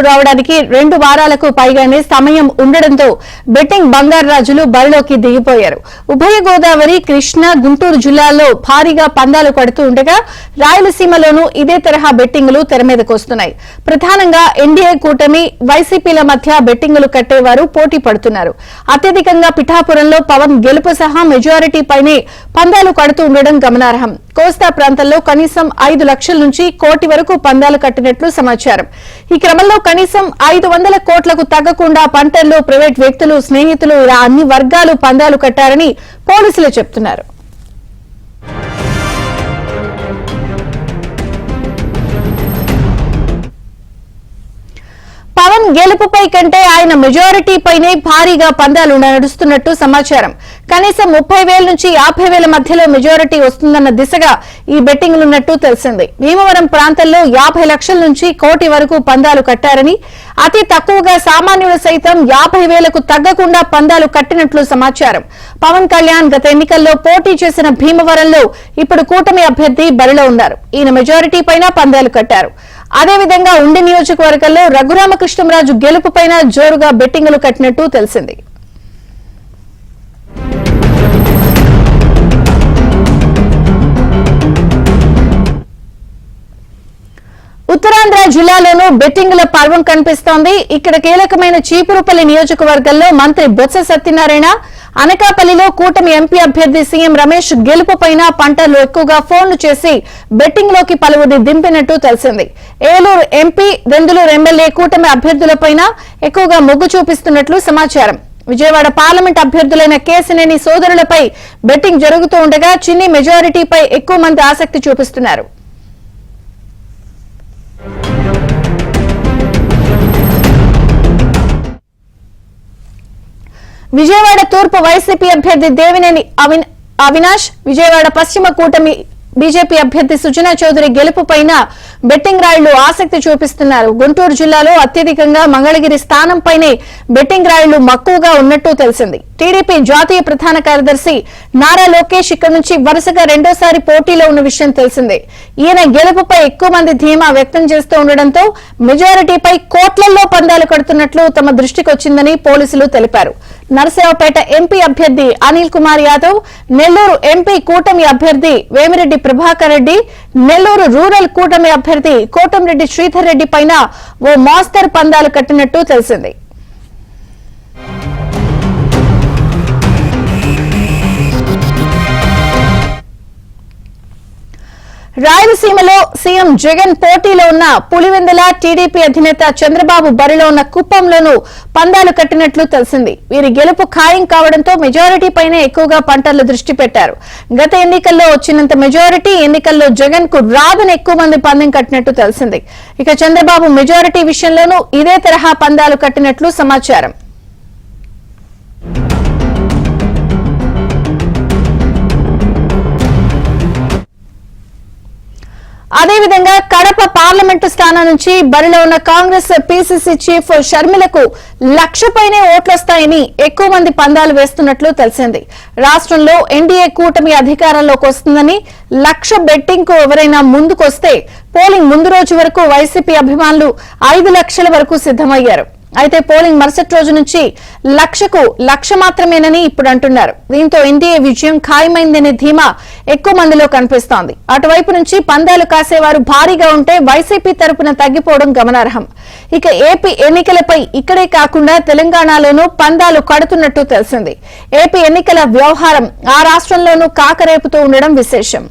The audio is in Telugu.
రావడానికి 2 వారాలకు పైగానే సమయం ఉండడంతో బెట్టింగ్ బంగారు రాజులు బరిలోకి దిగిపోయారు. ఉభయ గోదావరి, కృష్ణా, గుంటూరు జిల్లాల్లో భారీగా పందాలు పడుతూ ఉండగా రాయలసీమలోనూ ఇదే తరహా బెట్టింగులు తెరమీదకొస్తున్నాయి. ప్రధానంగా ఎన్డీఏ కూటమి, వైసీపీల మధ్య బెట్టింగులు కట్టేవారు పోటీ పడుతున్నారు. అత్యధికంగా పిఠాపురంలో పవన్ గెలుపు సహా మెజారిటీ పైనే పందాలు కడుతూ ఉండడం గమనార్హం. కోస్తా ప్రాంతంలో కనీసం 5 లక్షల నుంచి కోటి వరకు పందాలు కట్టినట్లు సమాచారం. ఈ క్రమంలో కనీసం 500 కోట్లకు తగ్గకుండా పంటల్లో ప్రైవేట్ వ్యక్తులు, స్నేహితులు ఇలా అన్ని వర్గాలు పందాలు కట్టారని పోలీసులు చెబుతున్నారు. పవన్ గెలుపుపై కంటే ఆయన మెజారిటీ పైనే భారీగా పందాలు నడుస్తున్నట్టు సమాచారం. కనీసం 30,000 నుంచి 50,000 మధ్యలో మెజారిటీ వస్తుందన్న దిశగా ఈ బెట్టింగ్లున్నట్టు తెలిసింది. భీమవరం ప్రాంతంలో 50 లక్షల నుంచి కోటి వరకు పందాలు కట్టారని, అతి తక్కువగా సామాన్యులు సైతం 50,000కు తగ్గకుండా పందాలు కట్టినట్లు సమాచారం. పవన్ కళ్యాణ్ గత ఎన్నికల్లో పోటీ చేసిన భీమవరంలో ఇప్పుడు కూటమి అభ్యర్థి బరిలో ఉన్నారు. ఈయన మెజారిటీ పైన పందాలు కట్టారు. అదేవిధంగా ఉండి నియోజకవర్గంలో రఘురామకృష్ణంరాజు గెలుపుపైన జోరుగా బెట్టింగులు కట్టినట్టు తెలిసింది. ఉత్తరాంధ్ర జిల్లాలోనూ బెట్టింగుల పర్వం కనిపిస్తోంది. ఇక్కడ కీలకమైన చీపురుపల్లి నియోజకవర్గంలో మంత్రి బొత్స సత్యనారాయణ, అనకాపల్లిలో కూటమి ఎంపీ అభ్యర్థి సీఎం రమేష్ గెలుపుపైన పంటలు ఎక్కువగా ఫోన్లు చేసి బెట్టింగ్ లోకి పలువురి దింపినట్టు తెలిసింది. ఏలూరు ఎంపీ, దెందులూరు ఎమ్మెల్యే కూటమి అభ్యర్థులపైన ఎక్కువగా మొగ్గు చూపిస్తున్నట్లు సమాచారం. విజయవాడ పార్లమెంట్ అభ్యర్థులైన కేసినేని సోదరులపై బెట్టింగ్ జరుగుతూ ఉండగా చిన్ని మెజారిటీపై ఎక్కువ మంది ఆసక్తి చూపిస్తున్నారు. విజయవాడ తూర్పు వైసీపీ అభ్యర్థి దేవినేని అవినాష్, విజయవాడ పశ్చిమ కూటమి బీజేపీ అభ్యర్థి సుజనా చౌదరి గెలుపుపైన బెట్టింగ్ రాయుళ్లు ఆసక్తి చూపిస్తున్నారు. గుంటూరు జిల్లాలో అత్యధికంగా మంగళగిరి స్థానంపైనే బెట్టింగ్ రాయుళ్లు మక్కువగా ఉన్నట్టు తెలిసింది. టీడీపీ జాతీయ ప్రధాన కార్యదర్శి నారా లోకేష్ ఇక్కడ నుంచి వరుసగా రెండోసారి పోటీలో ఉన్న విషయం తెలిసిందే. ఈయన గెలుపుపై ఎక్కువ మంది ధీమా వ్యక్తం చేస్తూ ఉండడంతో మెజారిటీపై కోట్లల్లో పందాలు కడుతున్నట్లు తమ దృష్టికి వచ్చిందని పోలీసులు తెలిపారు. నరసరావుపేట ఎంపీ అభ్యర్థి అనిల్ కుమార్ యాదవ్, నెల్లూరు ఎంపీ కూటమి అభ్యర్థి వేమిరెడ్డి ప్రభాకర్ రెడ్డి, నెల్లూరు రూరల్ కూటమి అభ్యర్థి కోటంరెడ్డి శ్రీధర్ రెడ్డి పైన ఓ మాస్టర్ పందాలు కట్టినట్టు తెలిసింది. రాయలసీమలో సీఎం జగన్ పోటీలో ఉన్న పులివెందుల, టీడీపీ అధినేత చంద్రబాబు బరిలో ఉన్న కుప్పంలోనూ పందాలు కట్టినట్లు తెలిసింది. వీరి గెలుపు ఖాయం కావడంతో మెజారిటీ పైన ఎక్కువగా పంటలు దృష్టి పెట్టారు. గత ఎన్నికల్లో వచ్చినంత మెజారిటీ ఎన్నికల్లో జగన్ కు రాదని ఎక్కువ మంది పందెం కట్టినట్టు తెలిసింది. ఇక చంద్రబాబు మెజారిటీ విషయంలోనూ ఇదే తరహా పందాలు కట్టినట్లు సమాచారం. అదేవిధంగా కడప పార్లమెంటు స్థానం నుంచి బరిలో ఉన్న కాంగ్రెస్ పీసీసీ చీఫ్ షర్మిలకు 1,00,000 పైనే ఓట్లొస్తాయని ఎక్కువ మంది పందాలు వేస్తున్నట్లు తెలిసింది. రాష్ట్రంలో ఎన్డీఏ కూటమి అధికారంలోకి వస్తుందని 1,00,000 బెట్టింగ్ కు ఎవరైనా ముందుకొస్తే పోలింగ్ ముందు రోజు వరకు వైసీపీ అభిమానులు 5 లక్షల వరకు సిద్దమయ్యారు. అయితే పోలింగ్ మరుసటి రోజు నుంచి 1,00,000కు 1,00,000 మాత్రమేనని ఇప్పుడు అంటున్నారు. దీంతో ఎన్డీఏ విజయం ఖాయమైందనే ధీమా ఎక్కువ మందిలో కనిపిస్తోంది. అటువైపు నుంచి పందాలు కాసేవారు భారీగా ఉంటే వైసీపీ తరపున తగ్గిపోవడం గమనార్హం. ఇక ఏపీ ఎన్నికలపై ఇక్కడే కాకుండా తెలంగాణలోనూ పందాలు కడుతున్నట్టు తెలిసింది. ఏపీ ఎన్నికల వ్యవహారం ఆ రాష్ట్రంలోనూ కాకరేపుతూ ఉండడం విశేషం.